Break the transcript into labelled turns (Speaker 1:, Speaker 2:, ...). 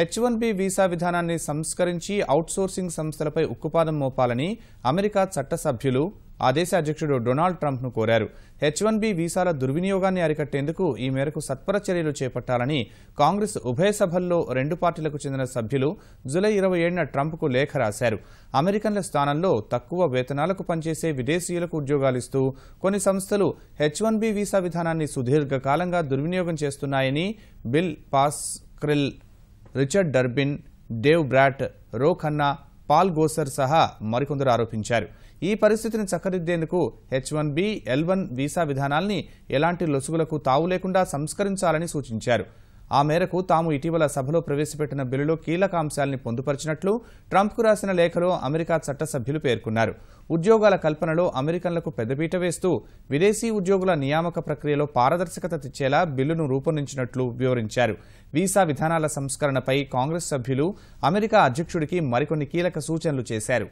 Speaker 1: H1B visa విధానాన్ని సంస్కరించి outsourcing సంస్థలపై ఉక్కుపాదం మోపాలని అమెరికా చట్టసభ్యులు ఆ దేశ అధ్యక్షుడు డొనాల్డ్ ట్రంప్ను కోరారు. H1B వీసాల దుర్వినియోగాన్ని అరికట్టేందుకు ఈ మేరకు సత్వర చర్యలు చేపట్టాలని కాంగ్రెస్ ఉభయ సభల్లో రెండు పార్టీలకు చెందిన సభ్యులు జూలై 27న ట్రంప్కు లేఖ రాశారు. అమెరికన్ల స్థానంలో తక్కువ వేతనాలకు పనిచేసే విదేశీయులకు ఉద్యోగాలిస్తూ కొన్ని సంస్థలు H1B వీసా విధానాన్ని సుదీర్ఘకాలంగా దుర్వినియోగం చేస్తున్నాయని Bill Pascrell, Richard Durbin, Dave Brat, Ro Khanna, Paul గోసర్ సహా మరికొందరు ఆరోపించారు. ఈ పరిస్థితిని చక్కదిద్దేందుకు H1B, L1 వీసా విధానాల్ని ఎలాంటి లొసుగులకు తావు లేకుండా సంస్కరించాలని సూచించారు. ఆ మేరకు తాము ఇటీవల సభలో ప్రవేశపెట్టిన బిల్లులో కీలక అంశాల్ని పొందుపరిచినట్లు ట్రంప్కు రాసిన లేఖలో అమెరికా చట్టసభ్యులు పేర్కొన్నారు. ఉద్యోగాల కల్పనలో అమెరికన్లకు పెద్దపీట వేస్తూ విదేశీ ఉద్యోగుల నియామక ప్రక్రియలో పారదర్శకత తెచ్చేలా బిల్లును రూపొందించినట్లు వివరించారు. వీసా విధానాల సంస్కరణపై కాంగ్రెస్ సభ్యులు అమెరికా అధ్యక్షుడికి మరికొన్ని కీలక సూచనలు చేశారు.